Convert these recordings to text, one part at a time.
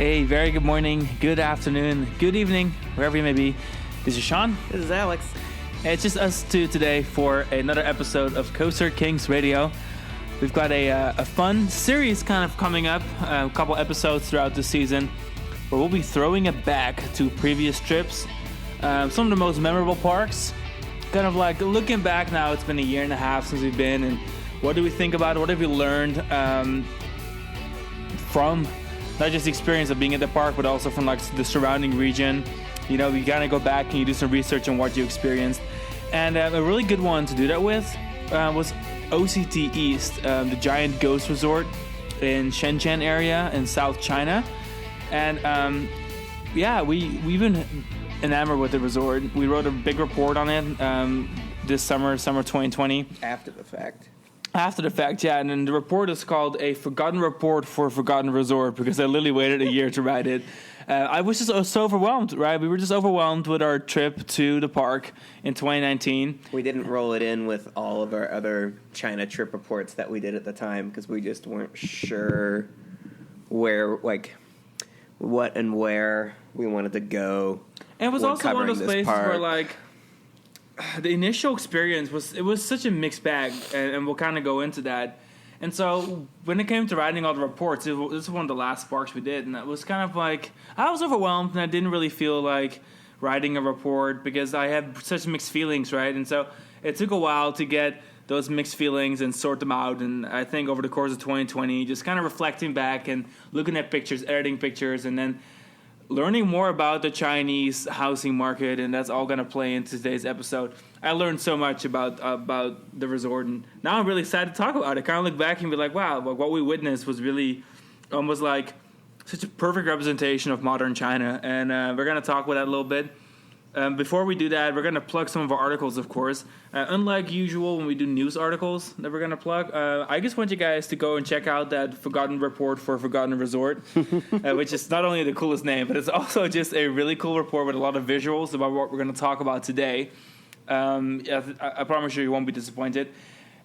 A very good morning, good afternoon, good evening, wherever you may be. This is Sean. This is Alex. And it's just us two today for another episode of Coaster Kings Radio. We've got a fun series kind of coming up, a couple episodes throughout the season, where we'll be throwing it back to previous trips, some of the most memorable parks. Kind of like looking back now, it's been a year and a half since we've been, and what do we think about it? What have we learned from not just the experience of being at the park, but also from like the surrounding region? You know, you gotta go back and you do some research on what you experienced. And a really good one to do that with was OCT East, the giant ghost resort in Shenzhen area in South China. And we've been enamored with the resort. We wrote a big report on it this summer 2020. After the fact, Yeah. And then the report is called A Forgotten Report for a Forgotten Resort, because I literally waited a year to write it. I was just so overwhelmed, right? We were just overwhelmed with our trip to the park in 2019. we didn't roll it in with all of our other China trip reports that we did at the time because we just weren't sure where we wanted to go. And it was also one of those places park. where, like, the initial experience was such a mixed bag, and we'll kind of go into that. And so when it came to writing all the reports, this was one of the last parks we did, and it was kind of like, I was overwhelmed, and I didn't really feel like writing a report because I had such mixed feelings, right? And so it took a while to get those mixed feelings and sort them out. And I think over the course of 2020, just kind of reflecting back and looking at pictures, editing pictures, and then learning more about the Chinese housing market, and that's all going to play into today's episode. I learned so much about the resort, and now I'm really excited to talk about it. Kind of look back and be like, wow, what we witnessed was really almost like such a perfect representation of modern China, and we're going to talk about that a little bit. Before we do that, we're going to plug some of our articles, of course. Unlike usual when we do news articles that we're going to plug, I just want you guys to go and check out that Forgotten Report for a Forgotten Resort, which is not only the coolest name, but it's also just a really cool report with a lot of visuals about what we're going to talk about today. I promise you won't be disappointed.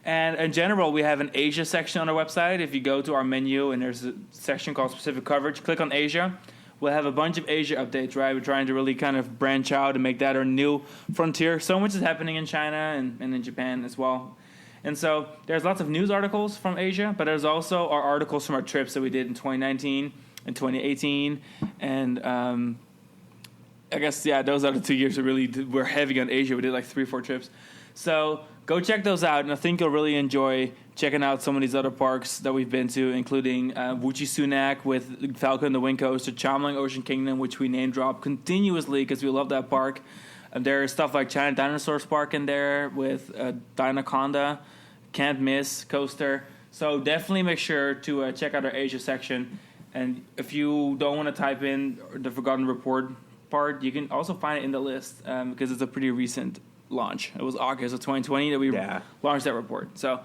And in general, we have an Asia section on our website. If you go to our menu and there's a section called Specific Coverage, click on Asia. We'll have a bunch of Asia updates, right? We're trying to really kind of branch out and make that our new frontier. So much is happening in China and in Japan as well. And so there's lots of news articles from Asia, but there's also our articles from our trips that we did in 2019 and 2018. And I guess, those are the 2 years we're heavy on Asia. We did like 3-4 trips. So go check those out, and I think you'll really enjoy checking out some of these other parks that we've been to, including Wuchi Sunak with Falcon and the Wind Coaster, Chamling Ocean Kingdom, which we name drop continuously because we love that park. There's stuff like China Dinosaurs Park in there with Dinoconda, Can't Miss Coaster. So definitely make sure to check out our Asia section. And if you don't want to type in the Forgotten Report part, you can also find it in the list because it's a pretty recent launch. It was August of 2020 that we launched that report. So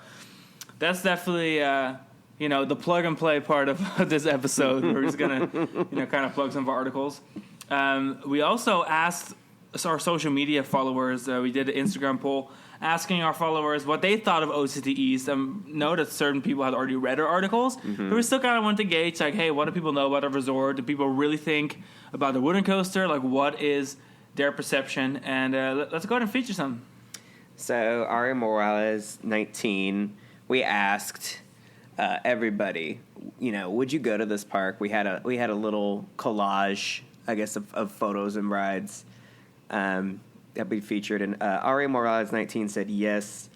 that's definitely the plug and play part of this episode. We're just gonna kind of plug some of our articles. We also asked our social media followers. We did an Instagram poll asking our followers what they thought of OCT East. Know that certain people had already read our articles, but we still kind of wanted to gauge, like, hey, what do people know about our resort? Do people really think about the wooden coaster? Like, what is their perception? And let's go ahead and feature some. So Ari Morales, 19, we asked everybody, would you go to this park? We had a little collage, I guess, of photos and rides that we featured. And Ari Morales, 19, said yes.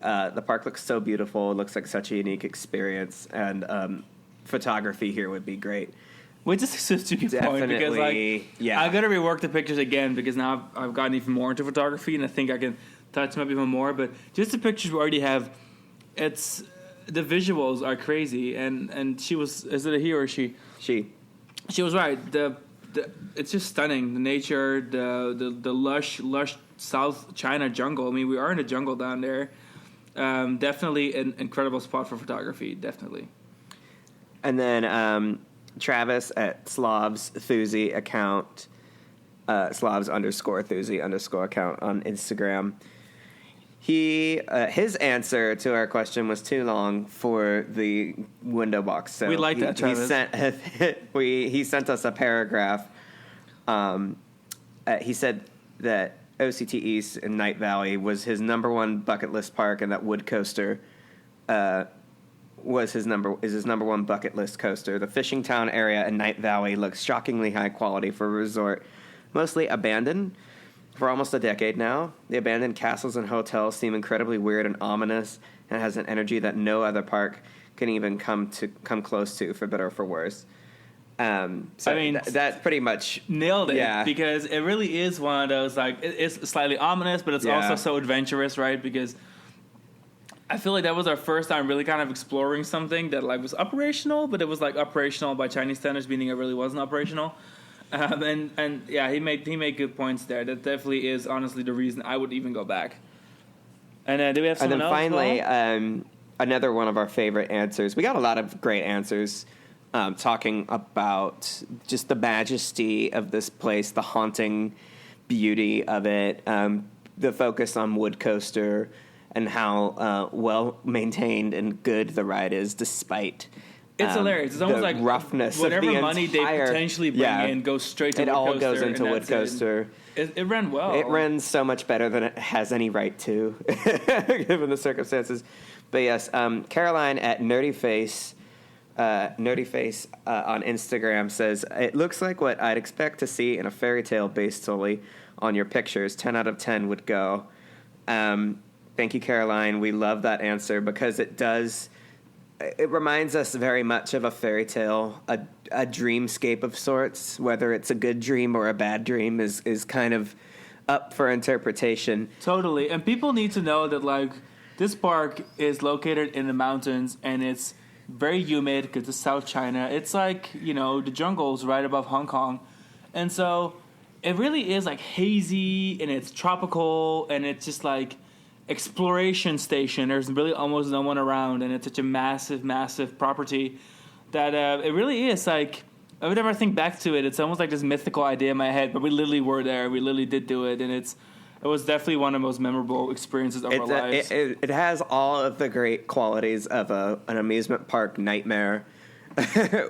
The park looks so beautiful. It looks like such a unique experience. And photography here would be great. Which is such a good point, because I got to rework the pictures again because now I've gotten even more into photography, and I think I can touch them up even more. But just the pictures we already have, the visuals are crazy. And she was, is it a he or a she? She was right. It's just stunning. The nature, the lush South China jungle. I mean, we are in a jungle down there. Definitely an incredible spot for photography. Definitely. And then Travis at Slav's Thuzy account, Slavs _Thuzy _ account on Instagram. His answer to our question was too long for the window box. So we like that, Travis. He sent us a paragraph. He said that OCT East in Night Valley was his number one bucket list park, and that Wood Coaster is his number one bucket list coaster. The fishing town area in Night Valley looks shockingly high quality for a resort, mostly abandoned for almost a decade now. The abandoned castles and hotels seem incredibly weird and ominous, and has an energy that no other park can even come close to, for better or for worse. So I mean, that pretty much nailed it, because it really is one of those, like, it's slightly ominous, but it's also so adventurous, right? Because I feel like that was our first time really kind of exploring something that, like, was operational, but it was, like, operational by Chinese standards, meaning it really wasn't operational. And he made good points there. That definitely is honestly the reason I would even go back. And do we have someone else? And then finally, another one of our favorite answers. We got a lot of great answers talking about just the majesty of this place, the haunting beauty of it, the focus on Wood Coaster, and how well maintained and good the ride is, despite. It's hilarious. It's almost like roughness whatever of the money they potentially bring in goes straight to Wood Coaster. It all goes into Wood Coaster. It ran well. It ran so much better than it has any right to, given the circumstances. But yes, Caroline at Nerdyface on Instagram says, it looks like what I'd expect to see in a fairy tale based solely on your pictures. 10 out of 10 would go. Thank you, Caroline. We love that answer because it does. It reminds us very much of a fairy tale, a dreamscape of sorts. Whether it's a good dream or a bad dream is kind of up for interpretation. Totally. And people need to know that, like, this park is located in the mountains, and it's very humid because it's South China. It's like, the jungle's right above Hong Kong. And so it really is, like, hazy, and it's tropical, and it's just, like, exploration station. There's really almost no one around, and it's such a massive, massive property that it really is, like, every time I think back to it, it's almost like this mythical idea in my head, but we literally were there. We literally did do it, and it was definitely one of the most memorable experiences of our lives. It has all of the great qualities of an amusement park nightmare.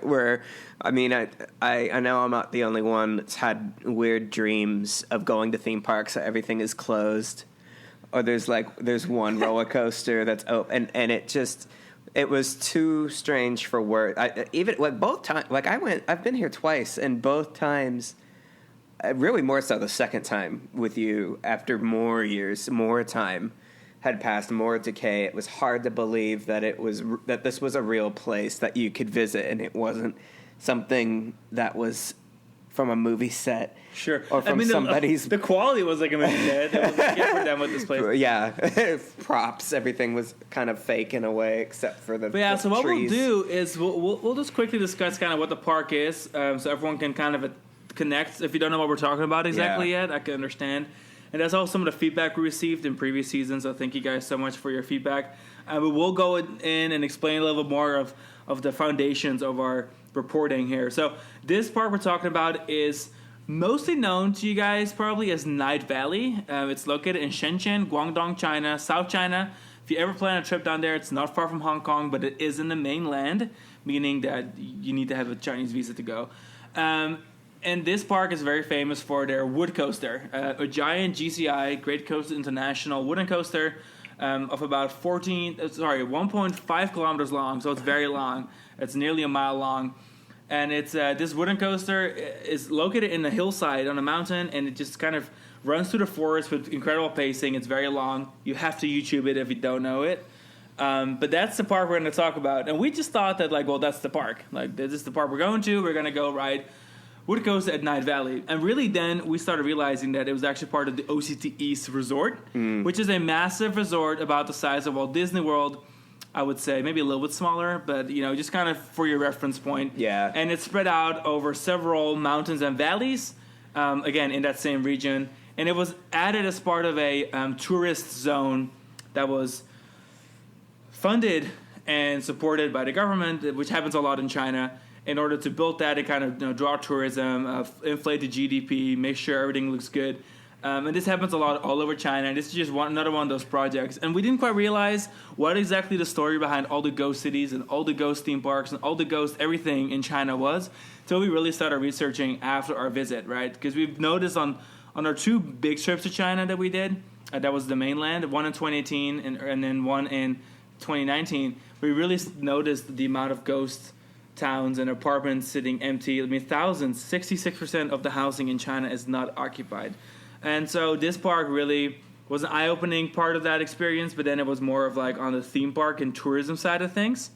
Where, I mean, I know I'm not the only one that's had weird dreams of going to theme parks that everything is closed, or there's one roller coaster that's open, and it was too strange for words. Both times, I've been here twice, and both times, really more so the second time with you, after more years, more time had passed, more decay. It was hard to believe that this was a real place that you could visit, and it wasn't something that was from a movie set. Sure. Or from somebody's. The quality was like a movie set. It was like, we're done with this place. Yeah. Props. Everything was kind of fake in a way, except for the so what trees. we'll do is we'll just quickly discuss kind of what the park is, so everyone can kind of connect. If you don't know what we're talking about exactly yet, I can understand. And that's all some of the feedback we received in previous seasons, so thank you guys so much for your feedback. But we'll go in and explain a little bit more of the foundations of our reporting here. So this park we're talking about is mostly known to you guys probably as Night Valley. It's located in Shenzhen, Guangdong, China, South China. If you ever plan a trip down there, it's not far from Hong Kong, but it is in the mainland, meaning that you need to have a Chinese visa to go. And this park is very famous for their wood coaster, a giant GCI, Great Coasters International wooden coaster of about 1.5 kilometers long, so it's very long. It's nearly a mile long. And it's this wooden coaster is located in a hillside on a mountain, and it just kind of runs through the forest with incredible pacing. It's very long. You have to YouTube it if you don't know it. But that's the park we're going to talk about. And we just thought that, that's the park. Like, this is the park we're going to. We're going to go ride wood coaster at Night Valley. And really then we started realizing that it was actually part of the OCT East Resort, which is a massive resort about the size of Walt Disney World. I would say maybe a little bit smaller, but, just kind of for your reference point. Yeah. And it's spread out over several mountains and valleys, again, in that same region. And it was added as part of a tourist zone that was funded and supported by the government, which happens a lot in China, in order to build that and kind of draw tourism, inflate the GDP, make sure everything looks good. And this happens a lot all over China. And this is just another one of those projects. And we didn't quite realize what exactly the story behind all the ghost cities and all the ghost theme parks and all the ghost everything in China was until we really started researching after our visit, right? Because we've noticed on our 2 big trips to China that we did, that was the mainland, one in 2018 and then one in 2019, we really noticed the amount of ghost towns and apartments sitting empty. I mean, thousands, 66% of the housing in China is not occupied. And so this park really was an eye-opening part of that experience, but then it was more of like on the theme park and tourism side of things.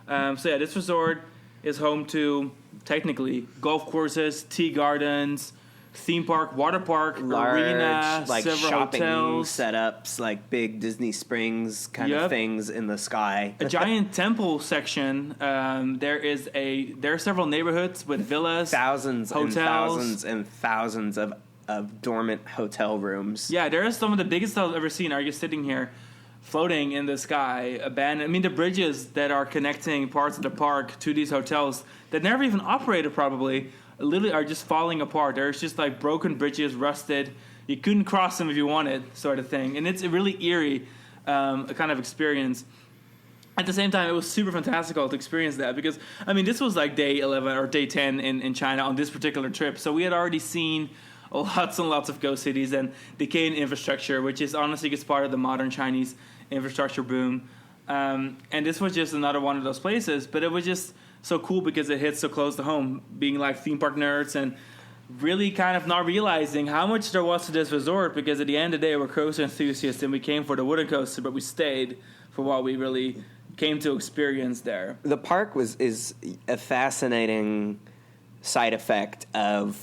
This resort is home to, technically, golf courses, tea gardens, theme park, water park, large, arena, like several shopping hotels, setups, like big Disney Springs kind of things in the sky. A giant temple section. There are several neighborhoods with villas, thousands hotels, and thousands and thousands of dormant hotel rooms. Yeah, there are some of the biggest I've ever seen. Are just sitting here, floating in the sky, abandoned. I mean, the bridges that are connecting parts of the park to these hotels that never even operated probably, literally are just falling apart. There's just like broken bridges, rusted. You couldn't cross them if you wanted, sort of thing. And it's a really eerie kind of experience. At the same time, it was super fantastical to experience that because, I mean, this was like day 11 or day 10 in China on this particular trip. So we had already seen lots and lots of ghost cities and decaying infrastructure, which is honestly just part of the modern Chinese infrastructure boom. And this was just another one of those places, but it was just so cool because it hits so close to home, being like theme park nerds and really kind of not realizing how much there was to this resort because at the end of the day, we're coaster enthusiasts and we came for the wooden coaster, but we stayed for what we really came to experience there. The park is a fascinating side effect of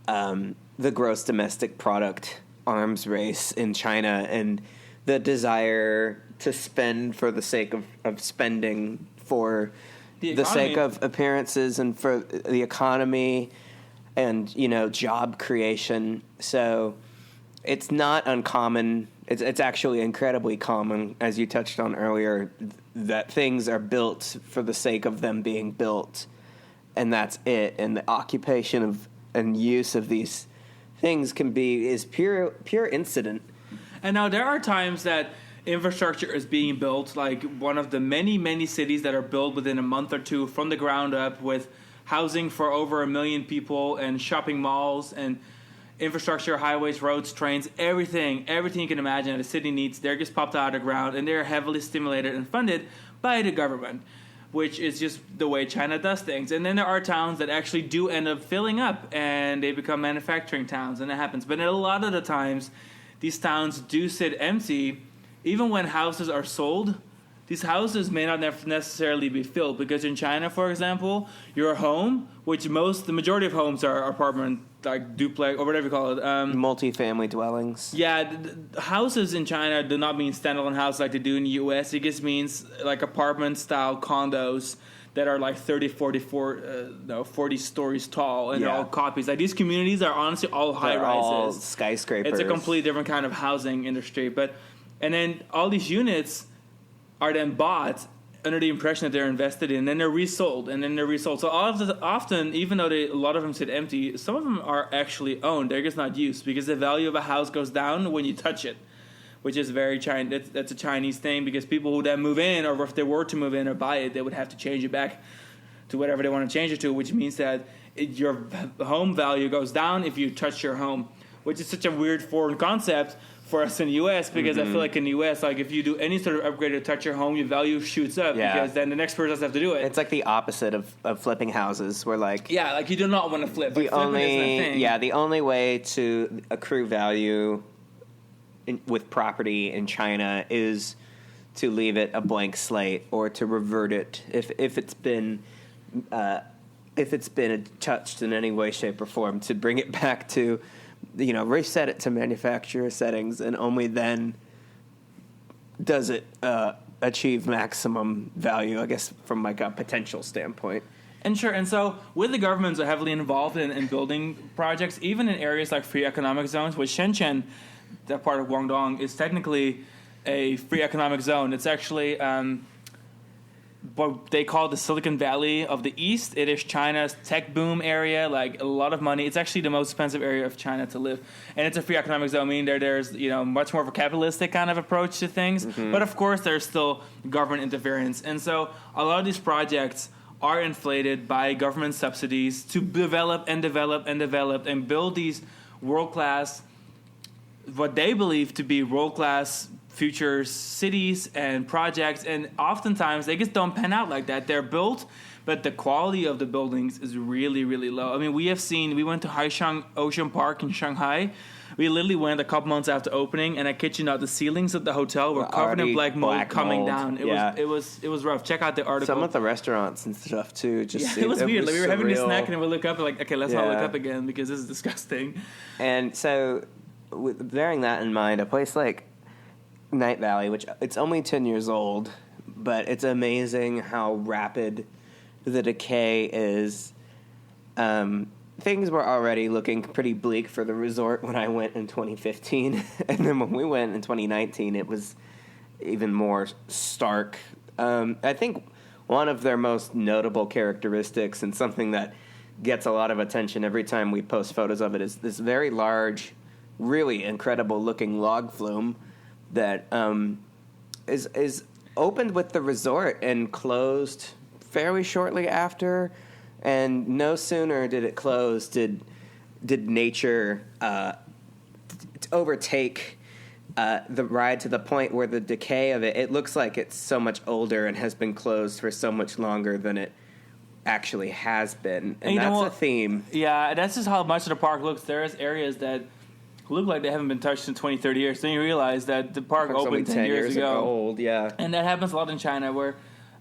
the gross domestic product arms race in China and the desire to spend for the sake of spending for the sake of appearances and for the economy and, job creation. So it's not uncommon. It's actually incredibly common, as you touched on earlier, that things are built for the sake of them being built, and that's it. And the occupation and use of these things is pure incident. And now there are times that infrastructure is being built, like one of the many, many cities that are built within a month or two from the ground up with housing for over 1 million people and shopping malls and infrastructure, highways, roads, trains, everything you can imagine that a city needs, they're just popped out of the ground and they're heavily stimulated and funded by the government, which is just the way China does things. And then there are towns that actually do end up filling up and they become manufacturing towns, and it happens. But a lot of the times, these towns do sit empty. Even when houses are sold, these houses may not necessarily be filled because in China, for example, your home, which the majority of homes are apartment, like duplex or whatever you call it. Multi-family dwellings. Yeah, the houses in China do not mean standalone houses like they do in the U.S. It just means like apartment-style condos that are like 40 stories tall and they're all copies. Like these communities are honestly all high-rises. All skyscrapers. It's a completely different kind of housing industry. And then all these units are then bought under the impression that they're invested in, and then they're resold, So often, even though a lot of them sit empty, some of them are actually owned. They're just not used because the value of a house goes down when you touch it, which is very Chinese. That's a Chinese thing because people who then move in, or if they were to move in or buy it, they would have to change it back to whatever they want to change it to, which means that your home value goes down if you touch your home, which is such a weird foreign concept for us in the U.S. because I feel like in the U.S., like if you do any sort of upgrade to touch your home, your value shoots up because then the next person doesn't have to do it. It's like the opposite of flipping houses, where like you do not want to flip. The only way to accrue value with property in China is to leave it a blank slate or to revert it if it's been touched in any way, shape, or form, to bring it back to, reset it to manufacturer settings, and only then does it achieve maximum value, I guess, from like a potential standpoint. And sure, and so with the governments are heavily involved in building projects, even in areas like free economic zones, which Shenzhen, that part of Guangdong, is technically a free economic zone. It's actually what they call the Silicon Valley of the East. It is China's tech boom area, like a lot of money. It's actually the most expensive area of China to live, and it's a free economic zone. I mean, there's much more of a capitalistic kind of approach to things, but of course there's still government interference, and so a lot of these projects are inflated by government subsidies to develop and build these world-class, what they believe to be world-class future cities and projects, and oftentimes they just don't pan out like that. They're built, but the quality of the buildings is really, really low. I mean, we went to Haishang Ocean Park in Shanghai. We literally went a couple months after opening, and I kid you not, the ceilings of the hotel were covered in black mold coming down. It was rough. Check out the article. Some of the restaurants and stuff too. It was weird. Like, we were having a snack, and we look up, and like, okay, let's not look up again because this is disgusting. And so, bearing that in mind, a place like Night Valley, which it's only 10 years old, but it's amazing how rapid the decay is. Things were already looking pretty bleak for the resort when I went in 2015. And then when we went in 2019, it was even more stark. I think one of their most notable characteristics, and something that gets a lot of attention every time we post photos of it, is this very large, really incredible looking log flume that is opened with the resort and closed fairly shortly after. And no sooner did it close did nature overtake the ride to the point where the decay of it looks like it's so much older and has been closed for so much longer than it actually has been. And that's a theme. Yeah, that's just how much of the park looks. There's areas that look like they haven't been touched in 20, 30 years. Then you realize that the park opened 10 years ago. Old, yeah. And that happens a lot in China, where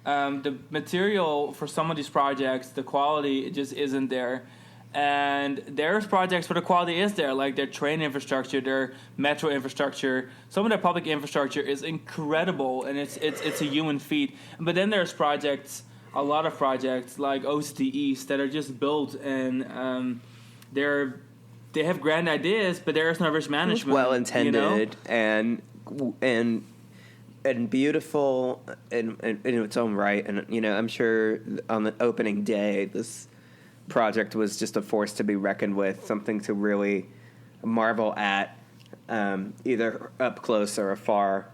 the material for some of these projects, the quality just isn't there. And there's projects where the quality is there, like their train infrastructure, their metro infrastructure. Some of their public infrastructure is incredible, and it's a human feat. But then there's projects, a lot of projects like OCT East, that are just built, and they have grand ideas, but there is no risk management. Well intended, and beautiful in its own right. And I'm sure on the opening day, this project was just a force to be reckoned with, something to really marvel at, either up close or afar.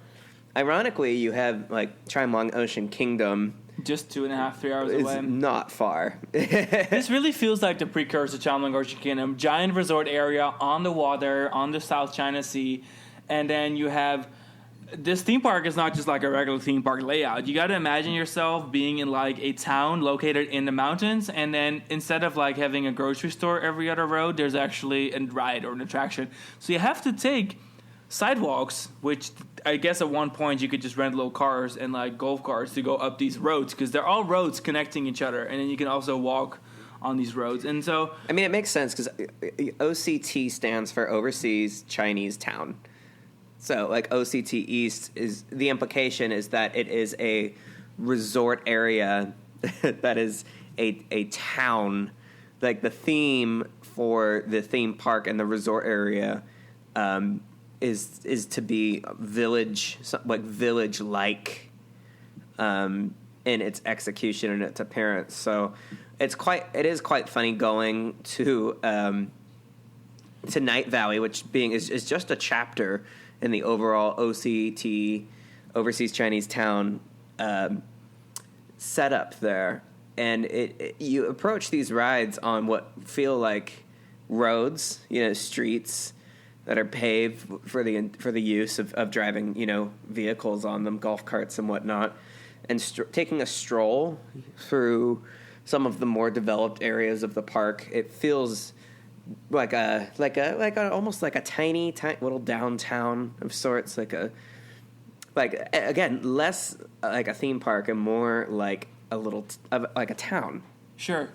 Ironically, you have like Chimelong Ocean Kingdom, just 2.5, 3 hours away. Not far. This really feels like the precursor to Chimelong Ocean Kingdom. Giant resort area on the water, on the South China Sea. And then you have, this theme park is not just like a regular theme park layout. You got to imagine yourself being in like a town located in the mountains, and then instead of like having a grocery store every other road, there's actually a ride or an attraction. So you have to take sidewalks, which I guess at one point you could just rent little cars and like golf carts to go up these roads, because they're all roads connecting each other, and then you can also walk on these roads. And so, I mean, it makes sense because OCT stands for Overseas Chinese Town. So like OCT East, is the implication is that it is a resort area that is a town. Like the theme for the theme park and the resort area is to be village, like village-like, in its execution and its appearance. So it is quite funny going to Night Valley, which is just a chapter in the overall OCT, Overseas Chinese Town, setup there. And you approach these rides on what feel like roads, streets that are paved for the use of driving, vehicles on them, golf carts and whatnot, and taking a stroll through some of the more developed areas of the park. It feels like almost like a tiny little downtown of sorts, again, less like a theme park and more like a little like a town. Sure.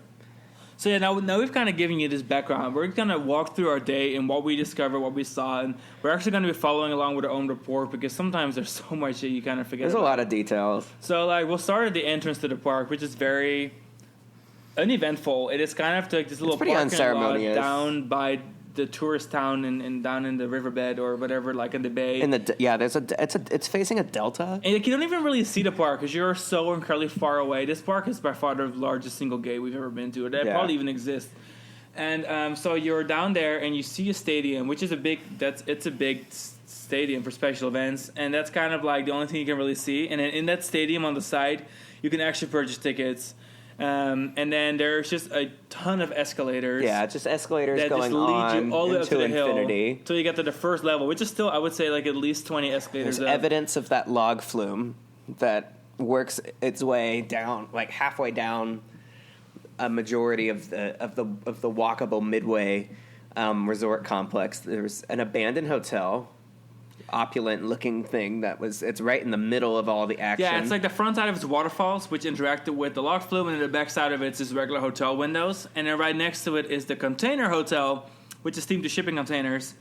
So yeah, now we've kind of given you this background. We're going to walk through our day and what we discovered, what we saw, and we're actually going to be following along with our own report, because sometimes there's so much that you kind of forget. There's a lot of details. So we'll start at the entrance to the park, which is very uneventful. It is kind of like this little parking lot down by the tourist town and down in the riverbed or whatever, like in the bay. It's facing a delta. And like, you don't even really see the park because you're so incredibly far away. This park is by far the largest single gate we've ever been to. That probably even exists. And so you're down there and you see a stadium, which is a big stadium for special events, and that's kind of like the only thing you can really see. And then in that stadium on the side, you can actually purchase tickets. And then there's just a ton of escalators. Yeah, just escalators that going just lead you all the way up to the infinity. Hill, till you get to the first level, which is still, I would say, like at least 20 escalators. There's evidence of that log flume that works its way down, like halfway down a majority of the walkable Midway resort complex. There's an abandoned hotel, opulent looking thing it's right in the middle of all the action. Yeah, it's like the front side of it's waterfalls, which interacted with the log flume, and then the back side of it's just regular hotel windows. And then right next to it is the container hotel, which is themed to shipping containers.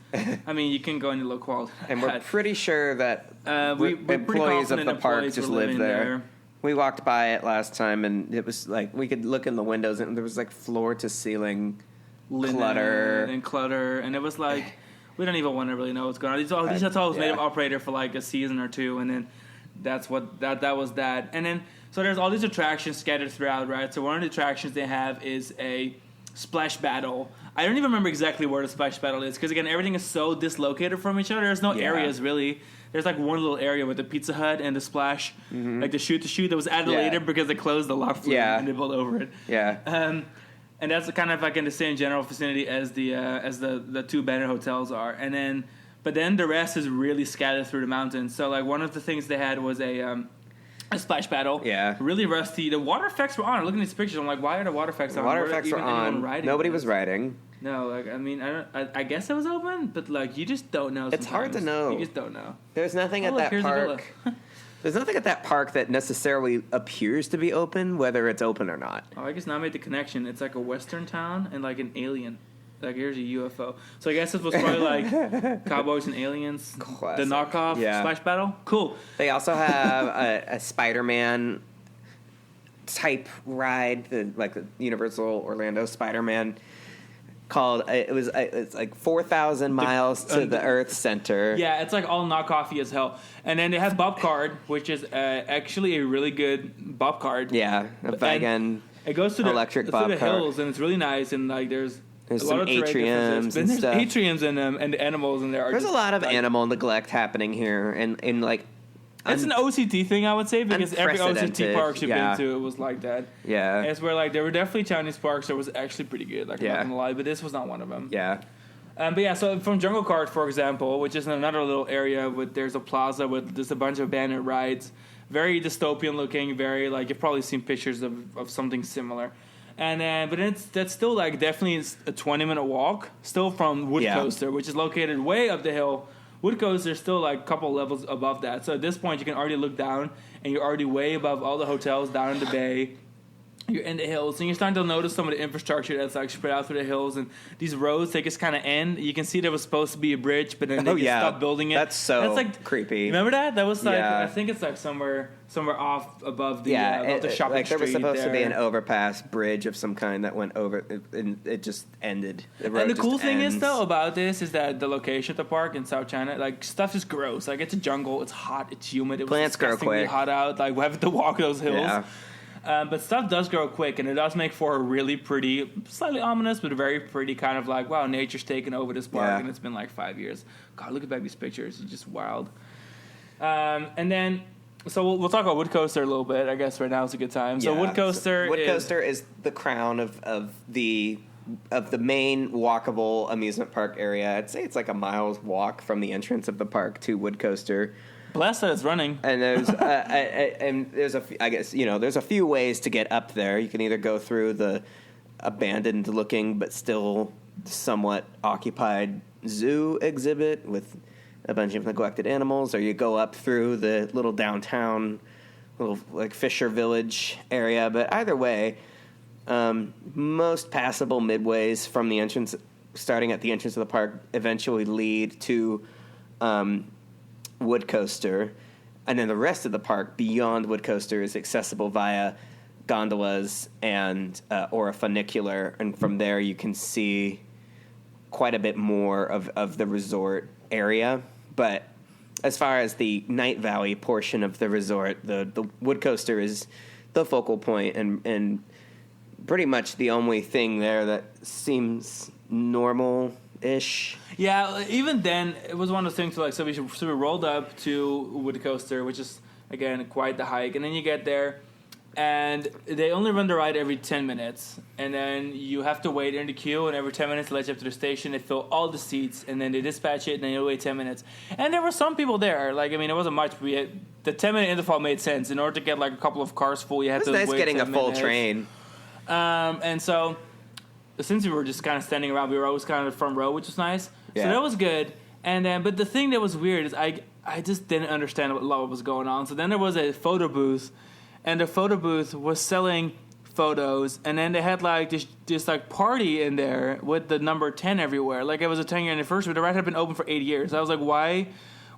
I mean, you can go and look quality. And we're pretty sure that we're employees of the park just live there. We walked by it last time, and it was like we could look in the windows, and there was like floor to ceiling clutter, and it was like we don't even want to really know what's going on. These hotels made them operator for like a season or two, and then that was that. And then so there's all these attractions scattered throughout, right? So one of the attractions they have is a splash battle. I don't even remember exactly where the splash battle is because again everything is so dislocated from each other. There's no areas really. There's like one little area with the Pizza Hut and the splash, like the shoot that was added later because they closed the lock flume and they built over it. Yeah. And that's kind of like in the same general vicinity as the two banner hotels are. But then the rest is really scattered through the mountains. So like one of the things they had was a splash battle. Yeah. Really rusty. The water effects were on. Looking at these pictures, I'm like, why are the water effects on? Water effects were on. Nobody was riding. No, like I mean, I guess it was open, but like you just don't know. It's hard to know. You just don't know. There's nothing at that park. There's nothing at that park that necessarily appears to be open, whether it's open or not. Oh, I guess now I made the connection. It's like a western town and like an alien. Like here's a UFO. So I guess this was probably like Cowboys and Aliens, classic. The knockoff splash battle. Cool. They also have a Spider-Man type ride, like the Universal Orlando Spider-Man. It's like 4,000 miles to the Earth Center. Yeah, it's like all knockoffy as hell. And then they have Bob Card, which is actually a really good Bob Card. Yeah, a wagon. It goes to electric the Bob through the card. hills, and it's really nice. And like there's some atriums and stuff. There's atriums in them, and the animals in there. There's a lot of animal neglect happening here, and like. It's an OCT thing, I would say, because every OCT park you've been to, it was like that. Yeah. It's where, like, there were definitely Chinese parks that was actually pretty good, like, I'm not gonna lie, but this was not one of them. Yeah. But yeah, so from Jungle Cart, for example, which is another little area there's a plaza with just a bunch of abandoned rides, very dystopian looking, very, like, you've probably seen pictures of something similar. And then, but that's still, like, definitely a 20-minute walk, still from Wood Coaster, which is located way up the hill. Wood Coaster is still like a couple levels above that. So at this point, you can already look down, and you're already way above all the hotels down in the bay. You're in the hills, and you're starting to notice some of the infrastructure that's like spread out through the hills. And these roads, they just kind of end. You can see there was supposed to be a bridge, but then they just stopped building it. That's like creepy. Remember that? That was like I think it's like somewhere off above the above the shopping like there was street supposed to be an overpass bridge of some kind that went over, and it just ended. And the cool thing is though about this is that the location of the park in South China, like stuff is gross. Like it's a jungle, it's hot, it's humid. It was Plants grow quick. Hot out. Like we have to walk those hills. Yeah. But stuff does grow quick, and it does make for a really pretty, slightly ominous, but a very pretty kind of like, wow, nature's taken over this park, and it's been like 5 years. God, look at these pictures. It's just wild. And then, so we'll talk about Wood Coaster a little bit. I guess right now is a good time. So Wood Coaster is the crown of the main walkable amusement park area. I'd say it's like a mile's walk from the entrance of the park to Wood Coaster. Bless that it's running. And there's there's a few ways to get up there. You can either go through the abandoned looking but still somewhat occupied zoo exhibit with a bunch of neglected animals, or you go up through the little downtown, little like Fisher Village area. But either way, most passable midways from the entrance, starting at the entrance of the park, eventually lead to Wood Coaster, and then the rest of the park beyond Wood Coaster is accessible via gondolas and or a funicular, and from there you can see quite a bit more of the resort area. But as far as the Night Valley portion of the resort, the Wood Coaster is the focal point and pretty much the only thing there that seems normal-ish. Yeah, even then, it was one of those things like, so we rolled up to Wood Coaster, which is, again, quite the hike. And then you get there, and they only run the ride every 10 minutes. And then you have to wait in the queue, and every 10 minutes they let you up to the station. They fill all the seats, and then they dispatch it, and then you wait 10 minutes. And there were some people there. Like, I mean, it wasn't much. But the 10-minute interval made sense. In order to get, like, a couple of cars full, you had to wait 10 minutes. It's nice getting a full train. And so, since we were just kind of standing around, we were always kind of the front row, which was nice. Yeah. So that was good. And then, but the thing that was weird is I just didn't understand what was going on. So then there was a photo booth, and the photo booth was selling photos, and then they had like this like party in there with the number 10 everywhere. Like it was a 10-year anniversary. The ride had been open for 8 years. I was like,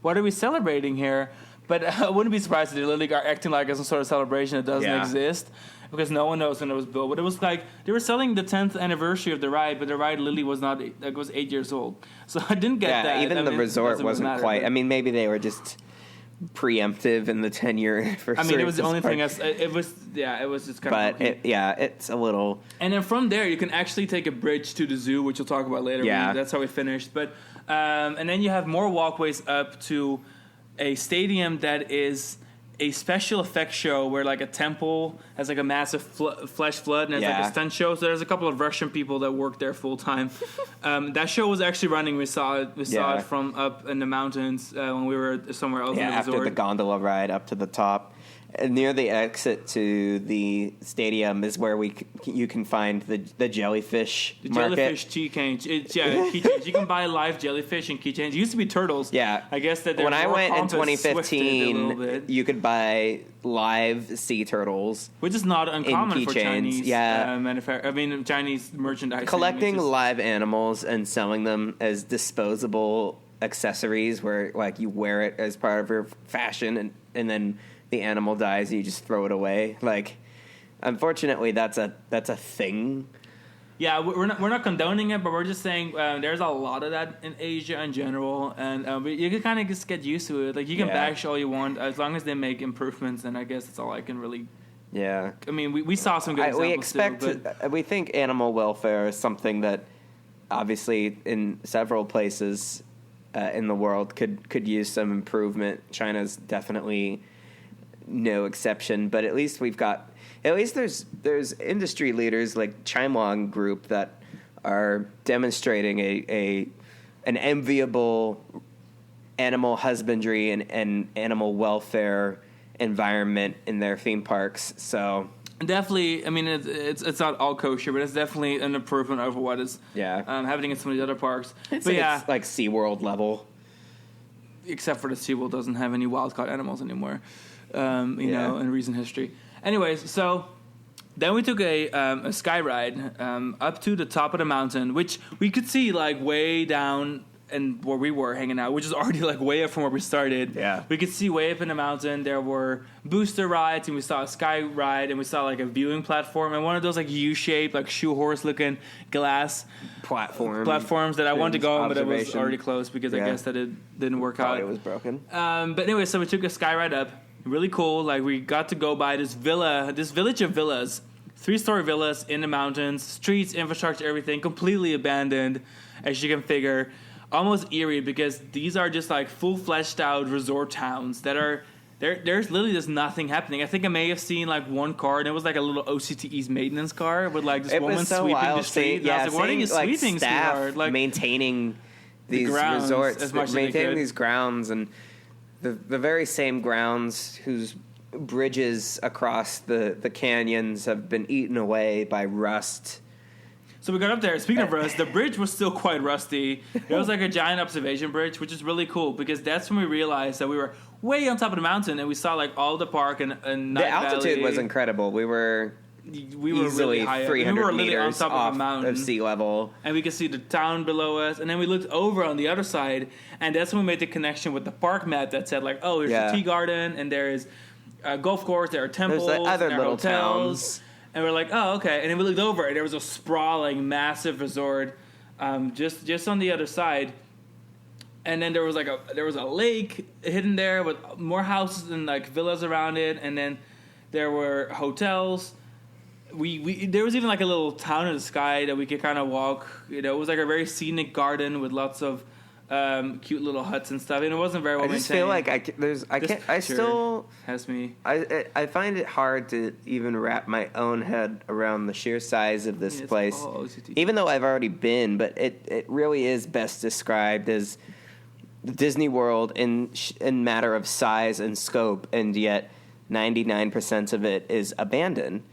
what are we celebrating here? But I wouldn't be surprised if they literally are acting like it's some sort of celebration that doesn't exist. Because no one knows when it was built. But it was like, they were selling the 10th anniversary of the ride, but the ride literally was not, like, was 8 years old. So I didn't get that. Even the resort wasn't quite. I mean, maybe they were just preemptive in the 10-year anniversary. I mean, it was the only thing. It was just kind of. But it's a little. And then from there, you can actually take a bridge to the zoo, which we'll talk about later. Yeah. That's how we finished. But and then you have more walkways up to a stadium that is a special effects show where like a temple has like a massive flash flood and it's like a stunt show. So there's a couple of Russian people that work there full time. That show was actually running. We saw it from up in the mountains when we were somewhere else in the resort. After the gondola ride up to the top. And near the exit to the stadium is where you can find the jellyfish market. Jellyfish keychains. You can buy live jellyfish and keychains. It used to be turtles. Yeah. I guess that when I went in 2015, you could buy live sea turtles, which is not uncommon for Chinese Chinese merchandise. Collecting live animals and selling them as disposable accessories, where like you wear it as part of your fashion, and then the animal dies and you just throw it away. Like, unfortunately, that's a thing. Yeah, we're not condoning it, but we're just saying there's a lot of that in Asia in general, and you can kind of just get used to it. Like, you can bash all you want as long as they make improvements, and I guess that's all I can really. Yeah, I mean, we saw some good examples we think animal welfare is something that obviously in several places in the world could use some improvement. China's definitely no exception, but at least there's industry leaders like Chimelong Group that are demonstrating an enviable animal husbandry and animal welfare environment in their theme parks. So definitely, I mean, it's not all kosher, but it's definitely an improvement over what is happening in some of the other parks. It's like SeaWorld level, except for the SeaWorld doesn't have any wild caught animals anymore. In recent history. Anyways, so then we took a sky ride up to the top of the mountain, which we could see like way down and where we were hanging out, which is already like way up from where we started. Yeah, we could see way up in the mountain. There were booster rides, and we saw a sky ride, and we saw like a viewing platform, and one of those like U-shaped, like shoe horse looking glass platforms that I wanted to go on, but it was already closed because I guess that it didn't work out. It was broken. But anyway, so we took a sky ride up. Really cool. Like, we got to go by this village of villas, 3-story villas in the mountains, streets, infrastructure, everything completely abandoned, as you can figure. Almost eerie because these are just like full fleshed out resort towns that are there's literally just nothing happening. I think I may have seen like one car, and it was like a little OCT East maintenance car with like this woman sweeping the street. I was like, what are you sweeping, sweetheart? Like, maintaining these resorts, maintaining these grounds, and the very same grounds whose bridges across the canyons have been eaten away by rust. So we got up there. Speaking of rust, the bridge was still quite rusty. It was like a giant observation bridge, which is really cool because that's when we realized that we were way on top of the mountain and we saw like all the park and Night the altitude Valley. Was incredible. We were easily really high 300 we were meters on top off of a mountain of sea level, and we could see the town below us. And then we looked over on the other side, and that's when we made the connection with the park map that said like, oh, here's the tea garden, and there is a golf course, there are temples, there's other there are little hotels. towns. And we're like, oh, okay. And then we looked over, and there was a sprawling, massive resort just on the other side. And then there was a lake hidden there with more houses and like villas around it, and then there were hotels. There was even like a little town in the sky that we could kind of walk. It was like a very scenic garden with lots of cute little huts and stuff, and it wasn't very well maintained. I just feel like I still has me. I find it hard to even wrap my own head around the sheer size of this place. OCT. Even though I've already been, but it really is best described as Disney World in matter of size and scope, and yet 99% of it is abandoned.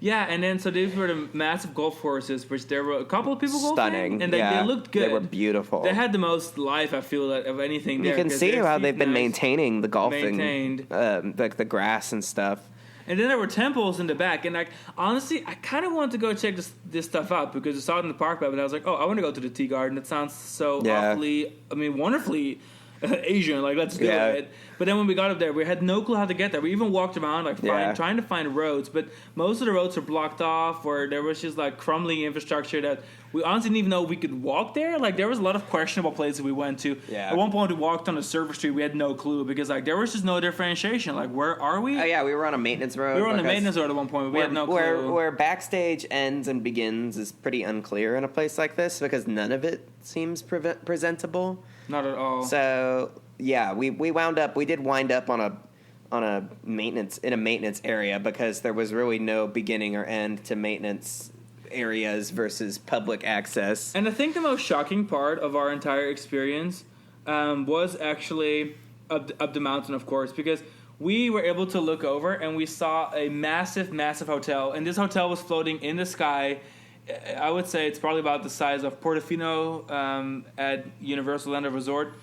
Yeah, and then so these were the massive golf courses, which there were a couple of people golfing. Stunning, and they looked good. They were beautiful. They had the most life, I feel, of anything there. You can see how they've been maintaining the golfing, like the grass and stuff. And then there were temples in the back, and like honestly, I kind of wanted to go check this stuff out because I saw it in the park map, and I was like, oh, I want to go to the tea garden. It sounds so wonderfully Asian. Like, let's do it. But then when we got up there, we had no clue how to get there. We even walked around trying to find roads, but most of the roads were blocked off, or there was just like crumbling infrastructure that we honestly didn't even know we could walk there. Like, there was a lot of questionable places we went to. Yeah. At one point, we walked on a service street. We had no clue because like there was just no differentiation. Like, where are we? Oh yeah, we were on a maintenance road. We were on a maintenance road at one point, but we had no clue. Where backstage ends and begins is pretty unclear in a place like this because none of it seems presentable. Not at all. So yeah, we did wind up on a maintenance area because there was really no beginning or end to maintenance areas versus public access. And I think the most shocking part of our entire experience was actually up the mountain, of course, because we were able to look over and we saw a massive, massive hotel, and this hotel was floating in the sky. I would say it's probably about the size of Portofino at Universal Orlando Resort.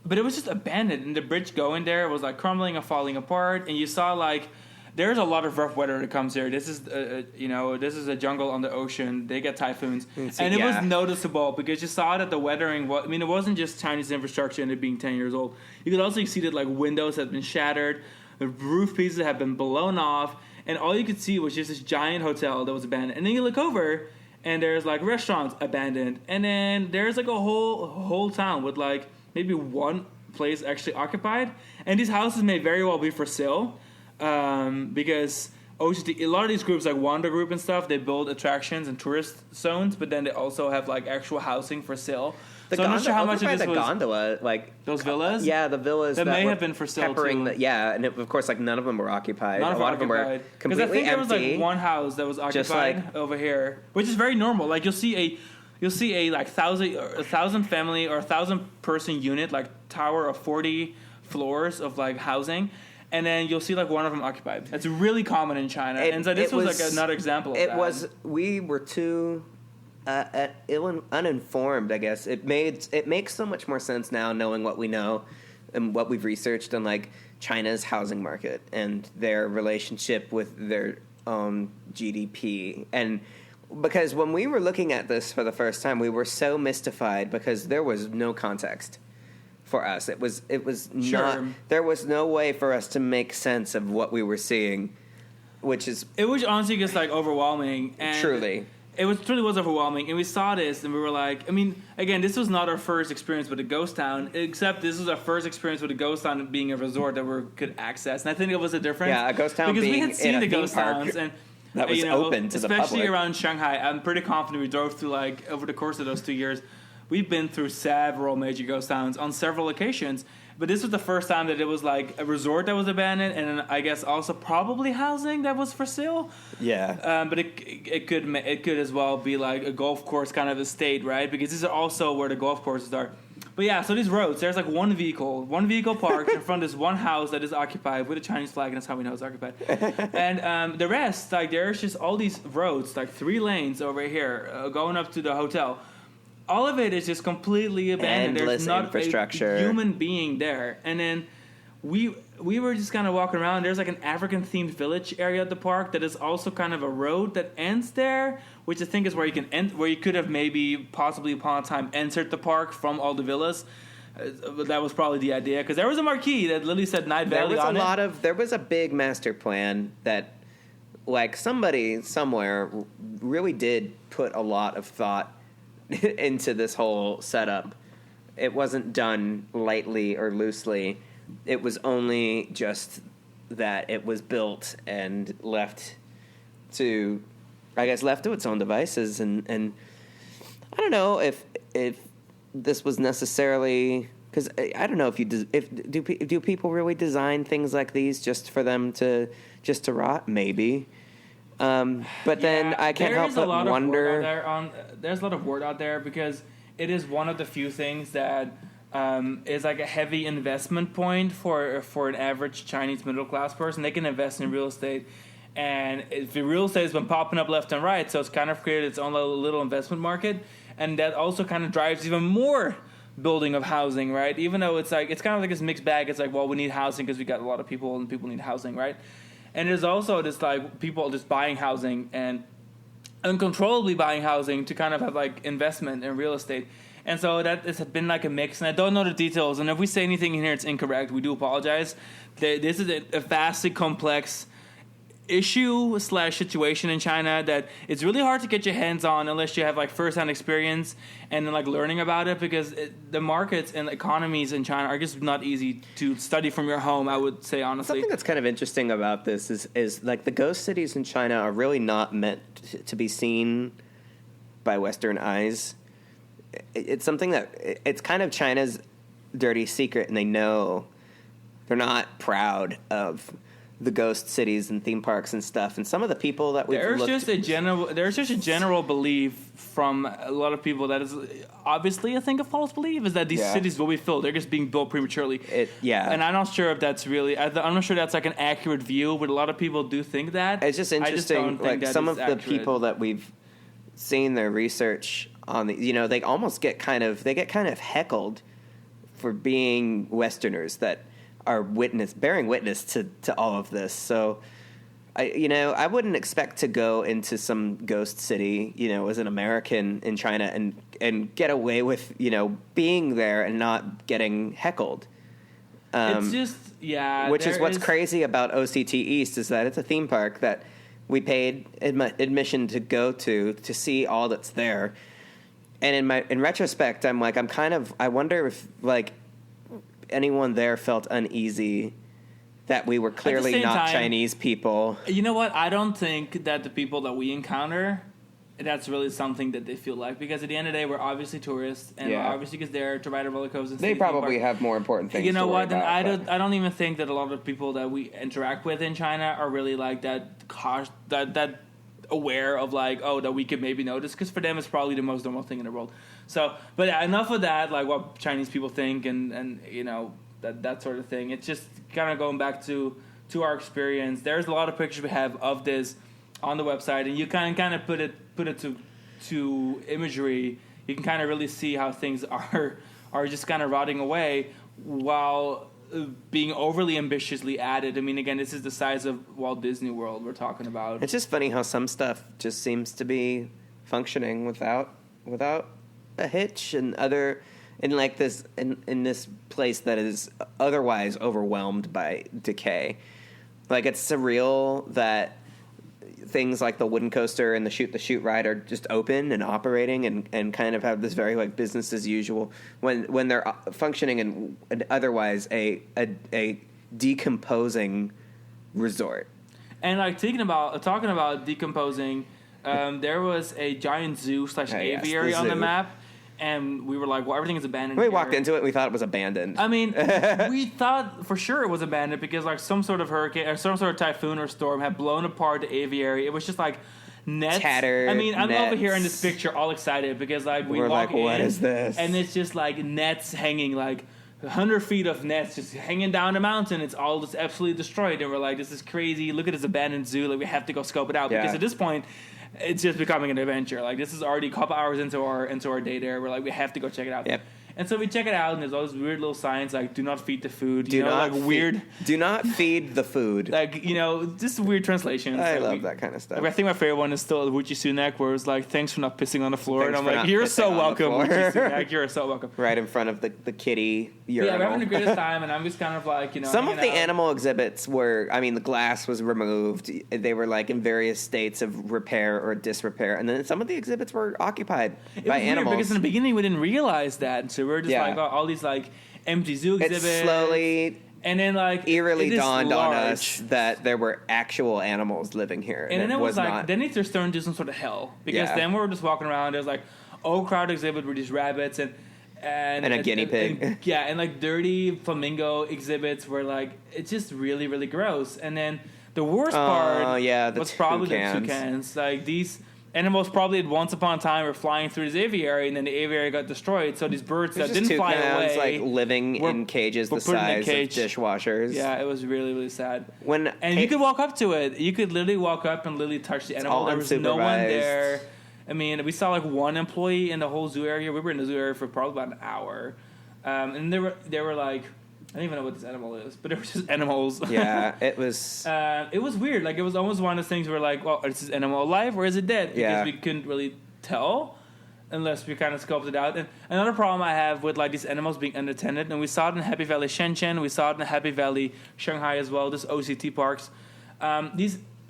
But it was just abandoned, and the bridge going there was like crumbling and falling apart, and you saw like there's a lot of rough weather that comes here. This is this is a jungle on the ocean. They get typhoons, and it was noticeable because you saw that the weathering. It wasn't just Chinese infrastructure and it being 10 years old. You could also see that like windows had been shattered, the roof pieces had been blown off, and all you could see was just this giant hotel that was abandoned. And then you look over, and there's like restaurants abandoned, and then there's like a whole town with like maybe one place actually occupied, and these houses may very well be for sale, because OCT, a lot of these groups like Wanda Group and stuff, they build attractions and tourist zones, but then they also have like actual housing for sale. I'm not sure how much of this was gondola, like those villas. Yeah, the villas that may have been for sale too. And of course, like none of them were occupied. A lot of them were completely empty. Because I think there was like one house that was occupied over here, which is very normal. Like you'll see a like 1,000 family or 1,000 person unit, like tower of 40 floors of like housing, and then you'll see like one of them occupied. That's really common in China, and so this was like another example of that. We were too uninformed, I guess. It makes so much more sense now, knowing what we know and what we've researched on like China's housing market and their relationship with their own GDP. And because when we were looking at this for the first time, we were so mystified because there was no context for us. It was not. There was no way for us to make sense of what we were seeing, it was honestly just like overwhelming. And truly. It truly was overwhelming, and we saw this, and we were like, again, this was not our first experience with a ghost town, except this was our first experience with a ghost town being a resort that we could access, and I think it was a difference. Yeah, a ghost town because being we had seen the ghost towns, and that was open to the public. Especially around Shanghai. I'm pretty confident we drove through, like, over the course of those 2 years, we've been through several major ghost towns on several occasions. But this was the first time that it was like a resort that was abandoned, and I guess also probably housing that was for sale. Yeah. But it could as well be like a golf course kind of estate, right? Because these are also where the golf courses are. But yeah, so these roads, there's like one vehicle parked in front of this one house that is occupied with a Chinese flag, and that's how we know it's occupied. And the rest, like there's just all these roads, like 3 lanes over here going up to the hotel. All of it is just completely abandoned. Endless There's not infrastructure. a human being there. And then we were just kind of walking around. There's like an African-themed village area at the park that is also kind of a road that ends there, which I think is where you can where you could have maybe possibly upon a time entered the park from all the villas. That was probably the idea, because there was a marquee that literally said Night Valley on it. There was a big master plan that, like, somebody somewhere really did put a lot of thought into this whole setup. It wasn't done lightly or loosely. It was only just that it was built and left to its own devices, and I don't know if this was necessarily, because I don't know if do people really design things like these just for them to rot? Maybe. But then I can't help but wonder. There's a lot of word out there because it is one of the few things that is like a heavy investment point for an average Chinese middle class person. They can invest in real estate, and if the real estate has been popping up left and right, so it's kind of created its own little investment market, and that also kind of drives even more building of housing, right? Even though it's kind of like this mixed bag. It's like, well, we need housing because we got a lot of people, and people need housing, right? And there's also this like people just buying housing and uncontrollably buying housing to kind of have like investment in real estate. And so that has been like a mix, and I don't know the details. And if we say anything in here it's incorrect, we do apologize. This is a vastly complex issue / situation in China that it's really hard to get your hands on unless you have like first-hand experience and then like learning about it, because the markets and economies in China are just not easy to study from your home, I would say, honestly. Something that's kind of interesting about this is like the ghost cities in China are really not meant to be seen by Western eyes. It's something that it's kind of China's dirty secret, and they know they're not proud of the ghost cities and theme parks and stuff. And some of the people that there's just a general belief from a lot of people that is obviously, I think, a false belief, is that these cities will be filled. They're just being built prematurely. And I'm not sure if that's really. I'm not sure that's like an accurate view, but a lot of people do think that. It's just interesting. Like some of the people that we've seen their research on the, they almost get kind of heckled for being Westerners that are bearing witness to all of this. So I wouldn't expect to go into some ghost city, as an American in China and get away with, being there and not getting heckled. It's just, which is what's crazy about OCT East, is that it's a theme park that we paid admission to go to see all that's there. And in retrospect, I wonder if like anyone there felt uneasy that we were clearly not Chinese people. You know what? I don't think that the people that we encounter, that's really something that they feel like, because at the end of the day, we're obviously tourists, and we're obviously just there to ride a roller coaster. They probably have more important things. You know what? Then I don't even think that a lot of people that we interact with in China are really like that aware of like, that we could maybe notice, because for them it's probably the most normal thing in the world. So, but enough of that, like what Chinese people think and that sort of thing. It's just kind of going back to our experience. There's a lot of pictures we have of this on the website, and you kind of put it to imagery. You can kind of really see how things are just kind of rotting away while being overly ambitiously added. I mean, again, this is the size of Walt Disney World we're talking about. It's just funny how some stuff just seems to be functioning without a hitch, and in this place that is otherwise overwhelmed by decay. Like, it's surreal that things like the wooden coaster and the shoot the chute ride are just open and operating and kind of have this very like business as usual when they're functioning in otherwise a decomposing resort. And like talking about decomposing, there was a giant zoo / aviary on the map. And we were like, well, everything is abandoned. We walked into it, we thought it was abandoned. I mean, we thought for sure it was abandoned because like some sort of hurricane or some sort of typhoon or storm had blown apart the aviary. It was just like nets. Tattered. I mean, I'm nets. over here in this picture all excited because like we're walk like, what in, is this? And it's just like nets hanging, like 100 feet of nets just hanging down the mountain. It's all just absolutely destroyed. And we're like, this is crazy. Look at this abandoned zoo. Like, we have to go scope it out because at this point, it's just becoming an adventure. Like, this is already a couple hours into our day there. We're like, we have to go check it out. Yep. And so we check it out, and there's all these weird little signs like "Do not feed the food." Do not feed the food. Like, just weird translations. I love that kind of stuff. I think my favorite one is still Wuchi Sunak, where it's like, "Thanks for not pissing on the floor," Thanks and I'm like, "You're so welcome, Wuchi Sunak. You're so welcome." Right in front of the kitty urinal. Yeah, we're having the greatest time, and I'm just kind of like, Some of the animal exhibits were, the glass was removed. They were like in various states of repair or disrepair, and then some of the exhibits were occupied by animals. Because in the beginning we didn't realize that, and so we're just like all these like empty zoo exhibits. It slowly and then like eerily dawned on us that there were actual animals living here, and then it was like then it's turned into some sort of hell, because then we were just walking around. There's like crowd exhibit with these rabbits and a guinea pig, and like dirty flamingo exhibits where like it's just really, really gross. And then the worst part was probably the toucans. Like, these animals probably once upon a time were flying through this aviary, and then the aviary got destroyed. So these birds that didn't fly away, like living in cages the size of dishwashers. Yeah, it was really, really sad. You You could walk up to it. You could literally walk up and literally touch the animal. There was no one there. I mean, we saw like one employee in the whole zoo area. We were in the zoo area for probably about an hour, and they were like, I don't even know what this animal is, but it was just animals. Yeah, it was. It was weird. Like, it was almost one of those things where like, well, is this animal alive or is it dead? Because we couldn't really tell unless we kind of scoped it out. And another problem I have with like these animals being unattended, and we saw it in Happy Valley Shenzhen, we saw it in Happy Valley Shanghai as well. This OCT parks.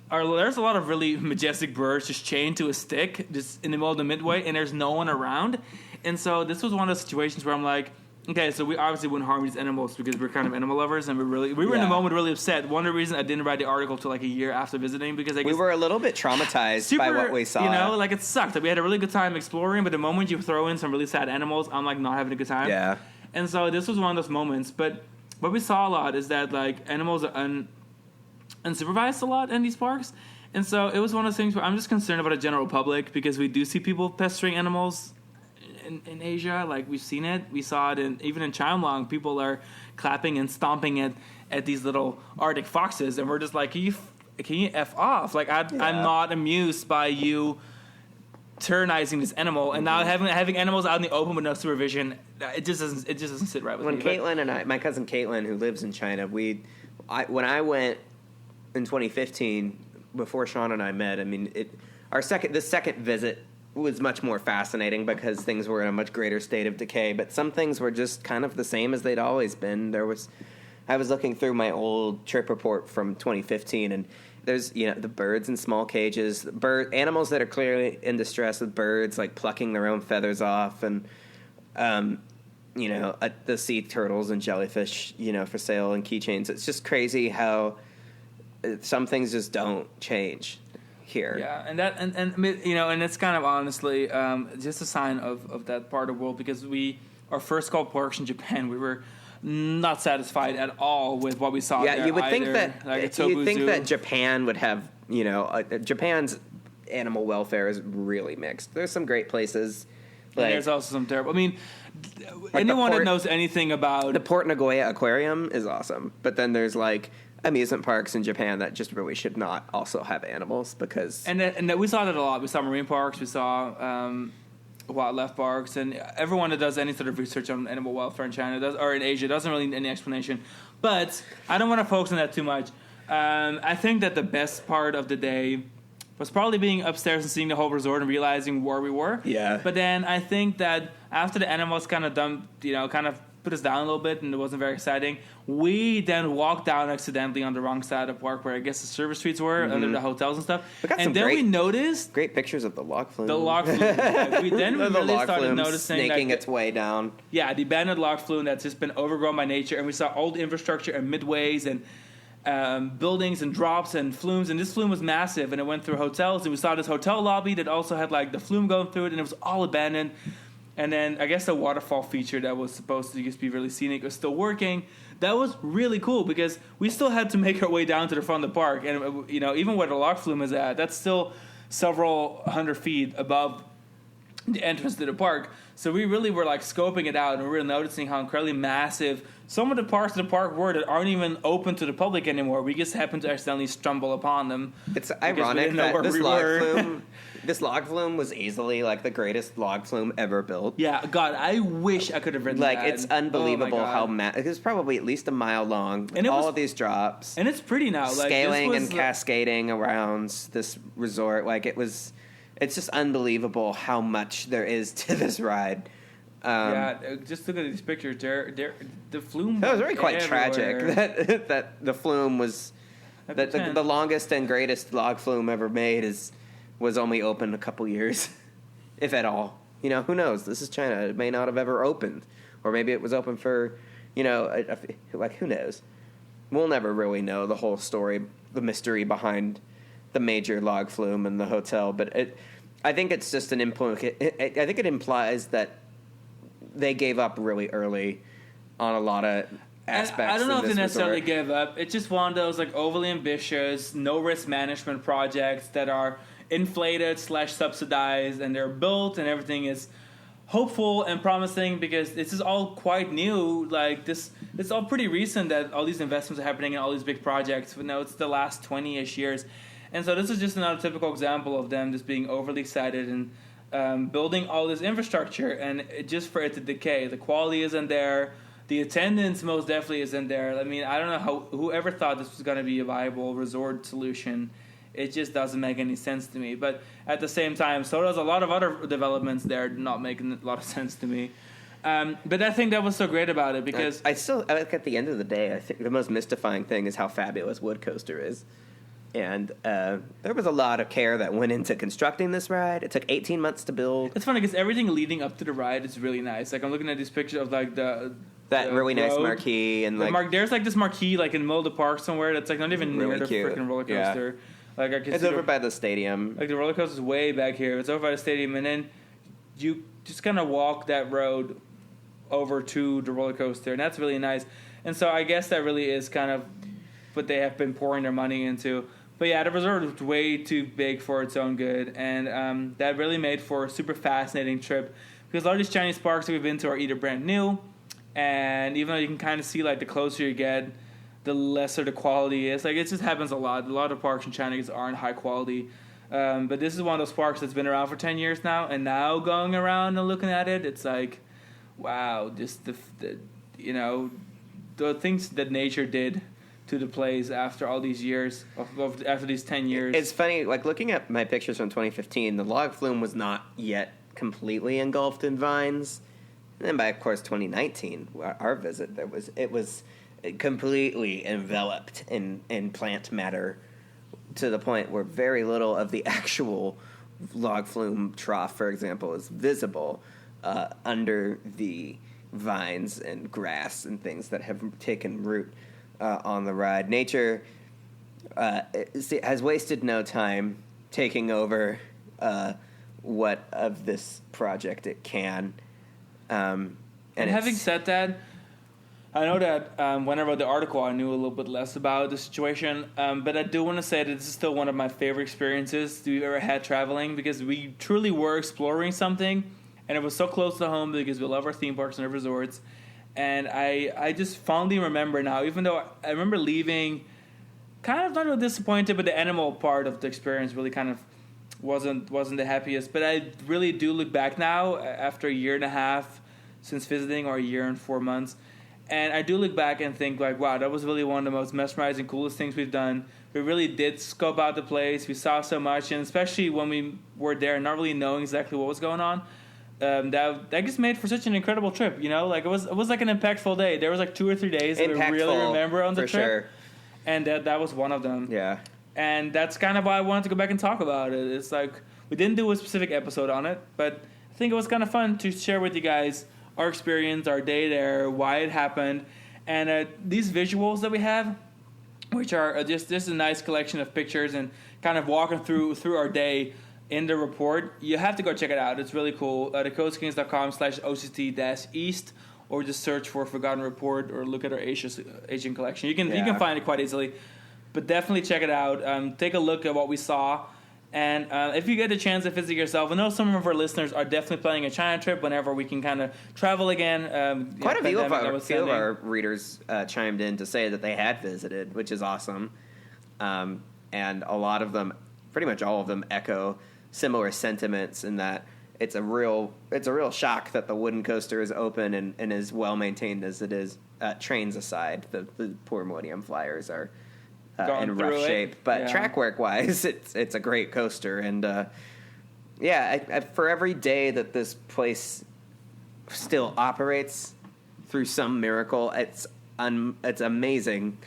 There's a lot of really majestic birds just chained to a stick just in the middle of the midway, and there's no one around. And so this was one of those situations where I'm like, okay, so we obviously wouldn't harm these animals because we're kind of animal lovers, and we were in the moment really upset. One of the reasons I didn't write the article till like a year after visiting, because we were a little bit traumatized by what we saw. Like, it sucked. Like, we had a really good time exploring, but the moment you throw in some really sad animals, I'm like not having a good time. Yeah. And so this was one of those moments. But what we saw a lot is that like animals are unsupervised a lot in these parks. And so it was one of those things where I'm just concerned about the general public, because we do see people pestering animals in Asia. Like, we've seen it. We saw it even in Chaomlang. People are clapping and stomping at these little Arctic foxes, and we're just like, can you F off? Like, I'm not amused by you tyrannizing this animal, and now having animals out in the open with no supervision, it just doesn't sit right with me. When Caitlin and my cousin Caitlin, who lives in China, when I went in 2015, before Sean and I met, I mean, the second visit was much more fascinating because things were in a much greater state of decay, but some things were just kind of the same as they'd always been. I was looking through my old trip report from 2015, and there's, the birds in small cages, animals that are clearly in distress with birds, like plucking their own feathers off, and, the sea turtles and jellyfish, for sale, and keychains. It's just crazy how some things just don't change here. Yeah, and it's kind of honestly just a sign of that part of the world, because our first couple parks in Japan, we were not satisfied at all with what we saw. Yeah, you would think that Japan would have, Japan's animal welfare is really mixed. There's some great places. And there's also some terrible. I mean, anyone that knows anything about the Port Nagoya Aquarium is awesome, but then there's like amusement parks in Japan that just really should not also have animals, because and we saw that a lot. We saw marine parks, we saw wildlife parks, and everyone that does any sort of research on animal welfare in China or in Asia doesn't really need any explanation. But I don't want to focus on that too much. I think that the best part of the day was probably being upstairs and seeing the whole resort and realizing where we were. Yeah. But then I think that after the animals kind of put us down a little bit and it wasn't very exciting, we then walked down accidentally on the wrong side of the park where I guess the service streets were, under the hotels and stuff. We noticed great pictures of the log flume. The log flume. We really started noticing snaking its way down. Yeah, the abandoned log flume that's just been overgrown by nature, and we saw old infrastructure and midways and buildings and drops and flumes, and this flume was massive, and it went through hotels, and we saw this hotel lobby that also had like the flume going through it, and it was all abandoned. And then I guess the waterfall feature that was supposed to just be really scenic was still working. That was really cool because we still had to make our way down to the front of the park, and even where the log flume is at, that's still several hundred feet above the entrance to the park. So we really were like scoping it out, and we were noticing how incredibly massive some of the parts of the park were that aren't even open to the public anymore. We just happened to accidentally stumble upon them. It's ironic that this log flume This log flume was easily like the greatest log flume ever built. Yeah, God, I wish I could have ridden that. It's unbelievable how it was probably at least a mile long. And all of these drops. And it's pretty now. Scaling and cascading around this resort. It's just unbelievable how much there is to this ride. Just look at these pictures. The flume. That was really quite tragic. That the flume was the longest and greatest log flume ever made was only open a couple years, if at all. Who knows? This is China. It may not have ever opened, or maybe it was open for, who knows? We'll never really know the whole story, the mystery behind the major log flume and the hotel. But I think it's just I think it implies that they gave up really early on a lot of aspects. I don't know if they necessarily gave up. It's just one of those overly ambitious, no risk management projects that are inflated / subsidized, and they're built, and everything is hopeful and promising because this is all quite new. It's all pretty recent that all these investments are happening in all these big projects. But no, it's the last 20-ish years, and so this is just another typical example of them just being overly excited and building all this infrastructure, and just for it to decay. The quality isn't there. The attendance most definitely isn't there. I mean, I don't know whoever thought this was going to be a viable resort solution. It just doesn't make any sense to me. But at the same time, so does a lot of other developments there not making a lot of sense to me. But I think that was so great about it because... I at the end of the day, I think the most mystifying thing is how fabulous Wood Coaster is. And there was a lot of care that went into constructing this ride. It took 18 months to build. It's funny because everything leading up to the ride is really nice. I'm looking at these pictures of that really nice marquee and there's this marquee in the middle of the park somewhere that's not even really near the freaking roller coaster. Yeah. It's over by the stadium. The roller coaster is way back here. It's over by the stadium, and then you just kind of walk that road over to the roller coaster, and that's really nice. And so I guess that really is kind of what they have been pouring their money into. But yeah, the resort was way too big for its own good, and that really made for a super fascinating trip because a lot of these Chinese parks that we've been to are either brand new, and even though you can kind of see the closer you get, the lesser the quality is. It just happens a lot. A lot of parks in China aren't high quality. But this is one of those parks that's been around for 10 years now, and now going around and looking at it, it's wow, just the things that nature did to the place after all these years, after these 10 years. It's funny, looking at my pictures from 2015, the log flume was not yet completely engulfed in vines. And then by, of course, 2019, our visit, it was completely enveloped in plant matter to the point where very little of the actual log flume trough, for example, is visible under the vines and grass and things that have taken root on the ride. Nature has wasted no time taking over what of this project it can. And having said that, I know that when I wrote the article, I knew a little bit less about the situation, but I do want to say that this is still one of my favorite experiences we've ever had traveling because we truly were exploring something, and it was so close to home because we love our theme parks and our resorts. And I just fondly remember now, even though I remember leaving kind of not really disappointed, but the animal part of the experience really kind of wasn't the happiest. But I really do look back now after a year and a half since visiting, or a year and 4 months. And I do look back and think wow, that was really one of the most mesmerizing, coolest things we've done. We really did scope out the place. We saw so much, and especially when we were there, not really knowing exactly what was going on. That just made for such an incredible trip, it was an impactful day. There was 2 or 3 days that I really remember on the trip, sure. And that was one of them. Yeah, and that's kind of why I wanted to go back and talk about it. It's we didn't do a specific episode on it, but I think it was kind of fun to share with you guys our experience, our day there, why it happened, and these visuals that we have, which are just a nice collection of pictures and kind of walking through our day in the report. You have to go check it out. It's really cool. thecoastkings.com/OCT-East, or just search for Forgotten Report or look at our Asian collection. You can find it quite easily, but definitely check it out. Take a look at what we saw. And if you get the chance to visit yourself, I know some of our listeners are definitely planning a China trip whenever we can kind of travel again. Quite a few of our readers chimed in to say that they had visited, which is awesome. And a lot of them, pretty much all of them, echo similar sentiments in that it's a real shock that the wooden coaster is open and as well maintained as it is. Trains aside, the poor Millennium Flyers are in rough shape, but track work wise, it's a great coaster. And I, for every day that this place still operates through some miracle, it's amazing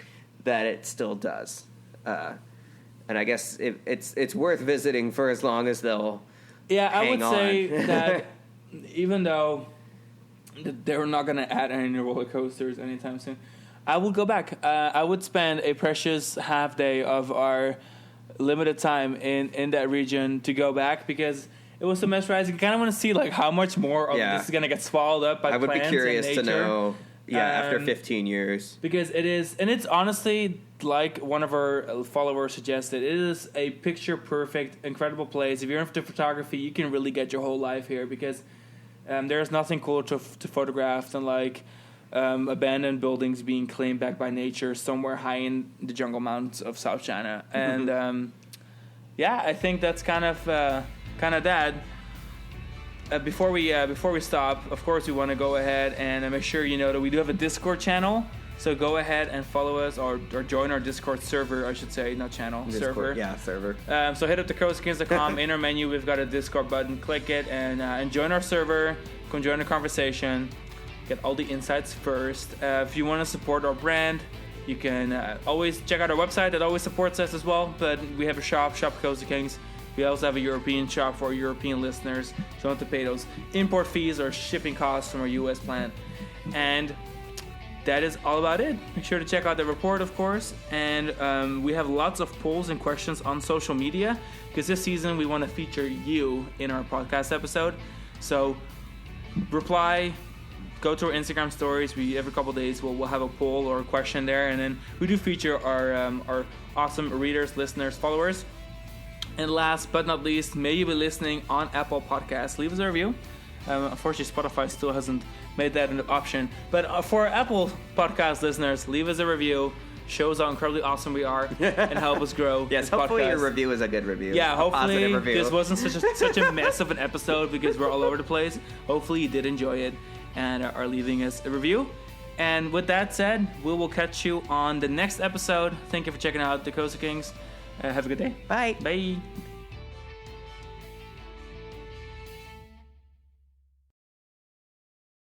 that it still does. And I guess it's worth visiting for as long as they'll. Yeah, I would say that even though they're not going to add any roller coasters anytime soon, I will go back. I would spend a precious half day of our limited time in that region to go back because it was so mesmerizing. You kind of want to see like how much more of this is going to get swallowed up by plants and nature. I would be curious to know. Yeah, after 15 years. Because it is, and it's honestly, like one of our followers suggested, it is a picture-perfect, incredible place. If you're into photography, you can really get your whole life here because there's nothing cooler to photograph than like abandoned buildings being claimed back by nature somewhere high in the jungle mountains of South China. And I think that's kind of that. Before we stop, of course, we want to go ahead and make sure you know that we do have a Discord channel. So go ahead and follow us or join our Discord server, I should say, not channel, Discord, server. Yeah, server. So hit up the CoastKings.com. In our menu, we've got a Discord button. Click it and join our server. Come join the conversation. Get all the insights first. If you want to support our brand, you can always check out our website. That always supports us as well. But we have a shop Coast Kings. We also have a European shop for our European listeners. So you don't have to pay those import fees or shipping costs from our U.S. plant. And that is all about it. Make sure to check out the report, of course. And we have lots of polls and questions on social media because this season we want to feature you in our podcast episode. So reply, go to our Instagram stories. Every couple of days we'll have a poll or a question there. And then we do feature our awesome readers, listeners, followers. And last but not least, may you be listening on Apple Podcasts. Leave us a review. Unfortunately, Spotify still hasn't made that an option. But for Apple Podcast listeners, leave us a review. Show us how incredibly awesome we are and help us grow. Yes, hopefully your review is a good review. Yeah, hopefully this wasn't such a mess of an episode because we're all over the place. Hopefully you did enjoy it and are leaving us a review. And with that said, we will catch you on the next episode. Thank you for checking out the Coast Kings. Have a good day. Bye. Bye.